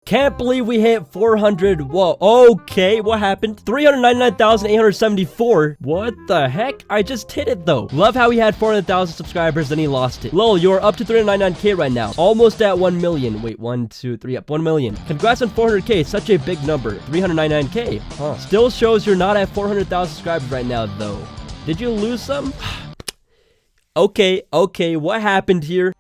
Can't believe we hit 400. Whoa, okay, what happened? 399,874. What the heck? I just hit it though. Love how he had 400,000 subscribers, then he lost it. Lol, you're up to 399k right now. Almost at 1 million. Wait, 1, 2, 3, up 1 million. Congrats on 400k, such a big number. 399k. Huh. Still shows you're not at 400,000 subscribers right now though. Did you lose some? Okay, what happened here?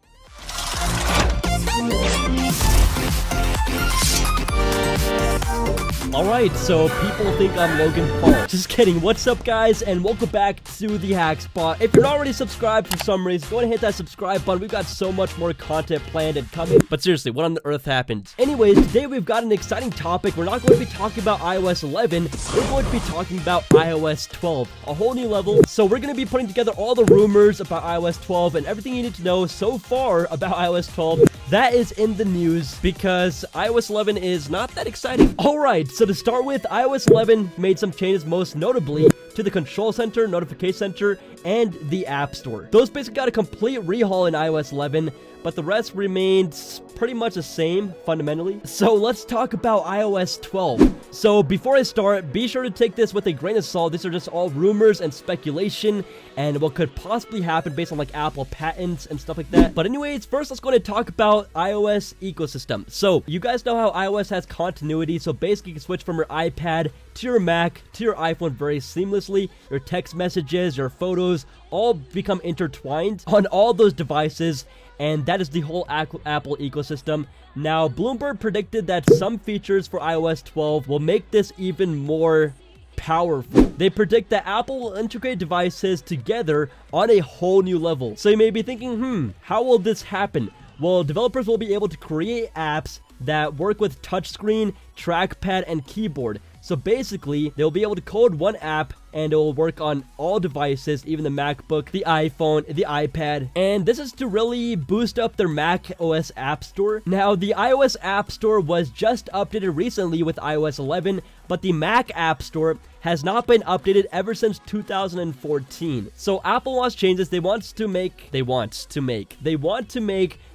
Alright, so people think I'm Logan Paul. Just kidding. What's up, guys, and welcome back to the Hack Spot. If you're not already subscribed for some reason, go ahead and hit that subscribe button. We've got so much more content planned and coming. But seriously, what on the earth happened? Anyways, today we've got an exciting topic. We're not going to be talking about iOS 11. We're going to be talking about iOS 12. A whole new level. So we're going to be putting together all the rumors about iOS 12 and everything you need to know so far about iOS 12. That is in the news because iOS 11 is not that exciting. Alright, so to start with, iOS 11 made some changes, most notably to the Control Center, Notification Center, and the App Store. Those basically got a complete rehaul in iOS 11, but the rest remained pretty much the same fundamentally. So let's talk about iOS 12. So before I start, be sure to take this with a grain of salt. These are just all rumors and speculation and what could possibly happen based on like Apple patents and stuff like that. But anyways, first let's go ahead and talk about iOS ecosystem. So you guys know how iOS has continuity. So basically you can switch from your iPad to your Mac to your iPhone very seamlessly. Your text messages, your photos all become intertwined on all those devices. And that is the whole Apple ecosystem. Now, Bloomberg predicted that some features for iOS 12 will make this even more powerful. They predict that Apple will integrate devices together on a whole new level. So you may be thinking, how will this happen? Well, developers will be able to create apps that work with touchscreen, trackpad, and keyboard. So basically, they'll be able to code one app and it will work on all devices, even the MacBook, the iPhone, the iPad. And this is to really boost up their Mac OS App Store. Now, the iOS App Store was just updated recently with iOS 11, but the Mac App Store has not been updated ever since 2014. So Apple wants changes. They want to make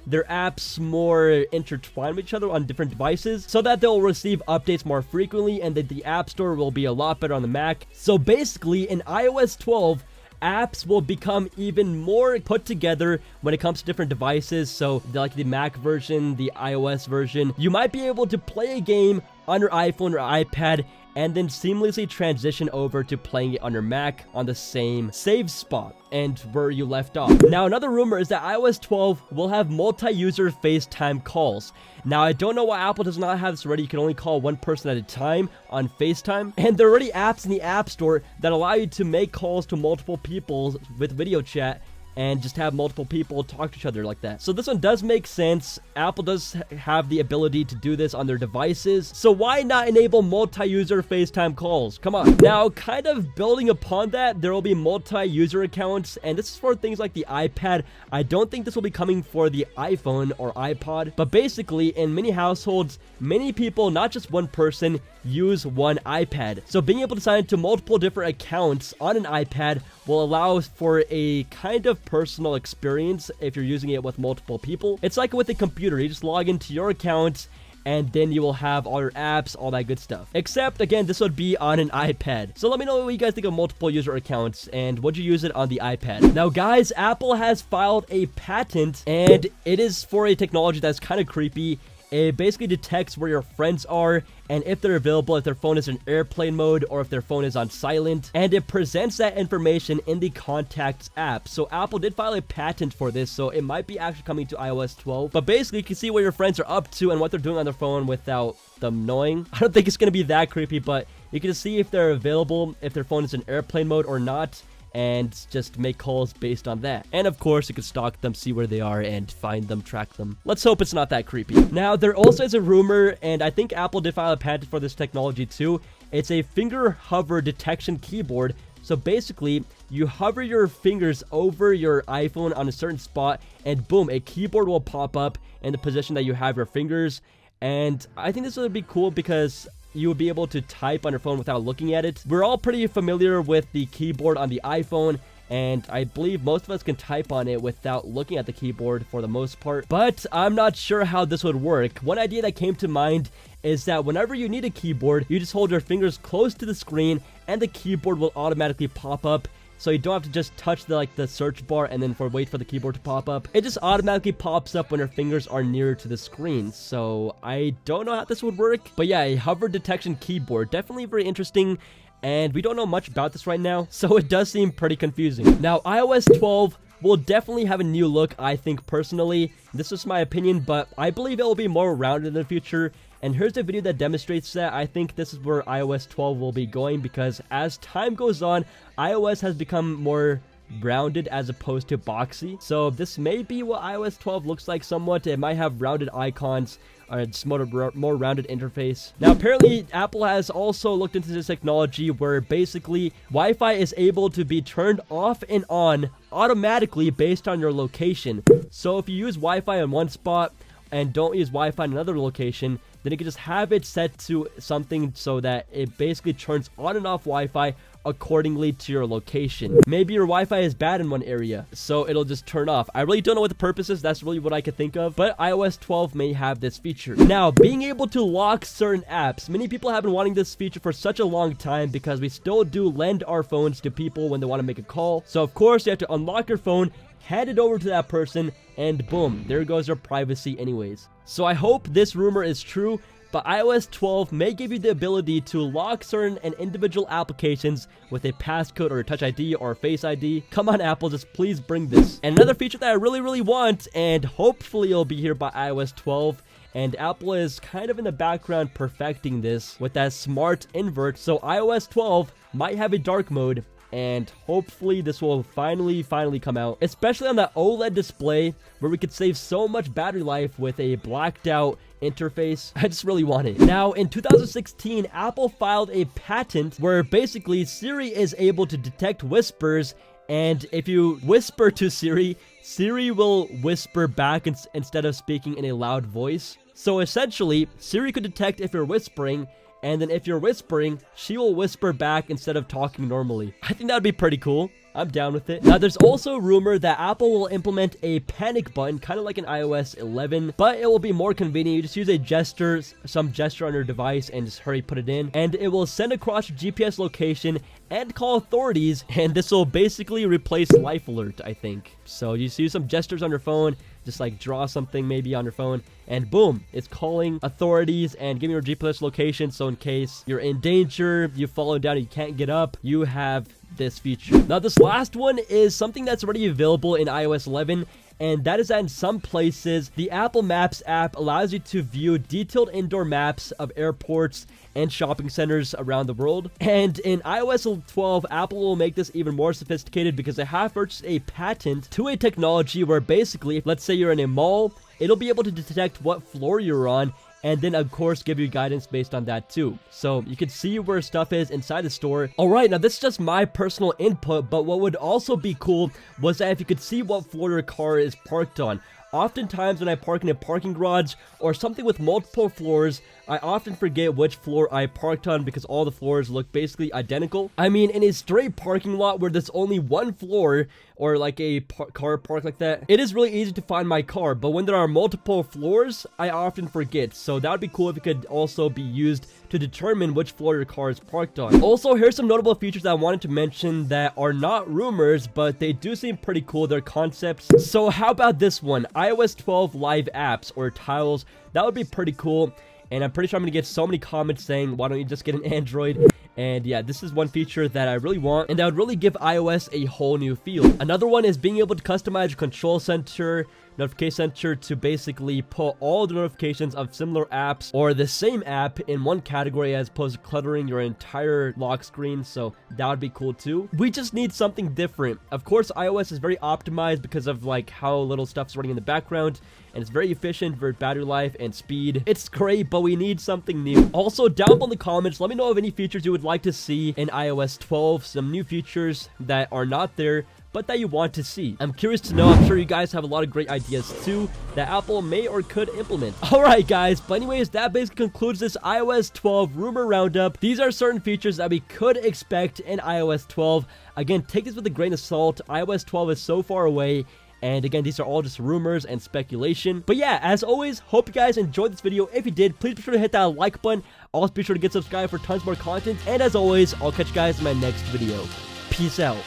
their apps more intertwined with each other on different devices so that they'll receive updates more frequently and that the App Store will be a lot better on the Mac. So basically, in iOS 12, apps will become even more put together when it comes to different devices. So like the Mac version, the iOS version, you might be able to play a game on your iPhone or iPad and then seamlessly transition over to playing it on your Mac on the same save spot and where you left off. Now, another rumor is that iOS 12 will have multi-user FaceTime calls. Now, I don't know why Apple does not have this already. You can only call one person at a time on FaceTime. And there are already apps in the App Store that allow you to make calls to multiple people with video chat and just have multiple people talk to each other like that. So this one does make sense. Apple does have the ability to do this on their devices. So why not enable multi-user FaceTime calls? Come on. Now, kind of building upon that, there will be multi-user accounts, and this is for things like the iPad. I don't think this will be coming for the iPhone or iPod, but basically in many households, many people, not just one person, use one iPad. So being able to sign into multiple different accounts on an iPad will allow for a kind of personal experience if you're using it with multiple people. It's like with a computer. You just log into your account and then you will have all your apps, all that good stuff. Except, again, this would be on an iPad. So let me know what you guys think of multiple user accounts and would you use it on the iPad? Now, guys, Apple has filed a patent and it is for a technology that's kind of creepy. It basically detects where your friends are and if they're available, if their phone is in airplane mode or if their phone is on silent, and it presents that information in the Contacts app. So Apple did file a patent for this, so it might be actually coming to iOS 12. But basically, you can see where your friends are up to and what they're doing on their phone without them knowing. I don't think it's going to be that creepy, but you can see if they're available, if their phone is in airplane mode or not, and just make calls based on that. And of course, you can stalk them, see where they are, and find them, track them. Let's hope it's not that creepy. Now, there also is a rumor, and I think Apple did file a patent for this technology too. It's a finger hover detection keyboard. So basically, you hover your fingers over your iPhone on a certain spot, and boom, a keyboard will pop up in the position that you have your fingers. And I think this would be cool because you would be able to type on your phone without looking at it. We're all pretty familiar with the keyboard on the iPhone and I believe most of us can type on it without looking at the keyboard for the most part. But I'm not sure how this would work. One idea that came to mind is that whenever you need a keyboard, you just hold your fingers close to the screen and the keyboard will automatically pop up. So you don't have to just touch the search bar and then wait for the keyboard to pop up. It just automatically pops up when your fingers are nearer to the screen. So I don't know how this would work. But yeah, a hover detection keyboard. Definitely very interesting. And we don't know much about this right now, so it does seem pretty confusing. Now, iOS 12 will definitely have a new look, I think personally. This is my opinion, but I believe it will be more rounded in the future. And here's a video that demonstrates that. I think this is where iOS 12 will be going, because as time goes on, iOS has become more rounded as opposed to boxy. So this may be what iOS 12 looks like somewhat. It might have rounded icons, it's more rounded interface. Now, apparently, Apple has also looked into this technology where basically Wi-Fi is able to be turned off and on automatically based on your location. So if you use Wi-Fi in one spot and don't use Wi-Fi in another location, then you can just have it set to something so that it basically turns on and off Wi-Fi accordingly to your location. Maybe your Wi-Fi is bad in one area, so it'll just turn off. I really don't know what the purpose is. That's really what I could think of, but iOS 12 may have this feature. Now, being able to lock certain apps. Many people have been wanting this feature for such a long time because we still do lend our phones to people when they want to make a call. So of course, you have to unlock your phone, hand it over to that person, and boom, there goes your privacy anyways. So I hope this rumor is true, but iOS 12 may give you the ability to lock certain and individual applications with a passcode or a Touch ID or Face ID. Come on, Apple, just please bring this. And another feature that I really want, and hopefully it'll be here by iOS 12, and Apple is kind of in the background perfecting this with that smart invert, so iOS 12 might have a dark mode, and hopefully this will finally come out, especially on that OLED display where we could save so much battery life with a blacked out interface. I just really want it. Now, in 2016, Apple filed a patent where basically Siri is able to detect whispers, and if you whisper to Siri, Siri will whisper back instead of speaking in a loud voice. So essentially, Siri could detect if you're whispering, and then if you're whispering, she will whisper back instead of talking normally. I think that would be pretty cool. I'm down with it. Now, there's also rumor that Apple will implement a panic button, kind of like in iOS 11, but it will be more convenient. You just use a gesture, some gesture on your device, and just hurry put it in, and it will send across your GPS location and call authorities, and this will basically replace Life Alert, I think. So you just use some gestures on your phone, just like draw something maybe on your phone, and boom, it's calling authorities and giving your GPS location, so in case you're in danger, you've fallen down and you can't get up, you have this feature. Now, this last one is something that's already available in iOS 11, and that is that in some places, the Apple Maps app allows you to view detailed indoor maps of airports and shopping centers around the world. And in iOS 12, Apple will make this even more sophisticated because they have purchased a patent to a technology where basically, let's say you're in a mall, it'll be able to detect what floor you're on, and then of course give you guidance based on that too. So you can see where stuff is inside the store. Alright, now this is just my personal input, but what would also be cool was that if you could see what floor your car is parked on. Oftentimes when I park in a parking garage or something with multiple floors, I often forget which floor I parked on because all the floors look basically identical. I mean, in a straight parking lot where there's only one floor, or like a car park like that, it is really easy to find my car, but when there are multiple floors, I often forget. So that would be cool if it could also be used to determine which floor your car is parked on. Also, here's some notable features that I wanted to mention that are not rumors, but they do seem pretty cool. They're concepts. So how about this one? iOS 12 live apps or tiles. That would be pretty cool. And I'm pretty sure I'm going to get so many comments saying, why don't you just get an Android? And yeah, this is one feature that I really want, and that would really give iOS a whole new feel. Another one is being able to customize your control center, notification center to basically put all the notifications of similar apps or the same app in one category as opposed to cluttering your entire lock screen. So that would be cool too. We just need something different. Of course, iOS is very optimized because of like how little stuff's running in the background, and it's very efficient for battery life and speed. It's great, but we need something new. Also, down below in the comments, let me know of any features you would like to see in iOS 12, some new features that are not there, but that you want to see. I'm curious to know. I'm sure you guys have a lot of great ideas too that Apple may or could implement. Alright guys, but anyways, that basically concludes this iOS 12 rumor roundup. These are certain features that we could expect in iOS 12. Again, take this with a grain of salt. iOS 12 is so far away. And again, these are all just rumors and speculation. But yeah, as always, hope you guys enjoyed this video. If you did, please be sure to hit that like button. Also, be sure to get subscribed for tons more content. And as always, I'll catch you guys in my next video. Peace out.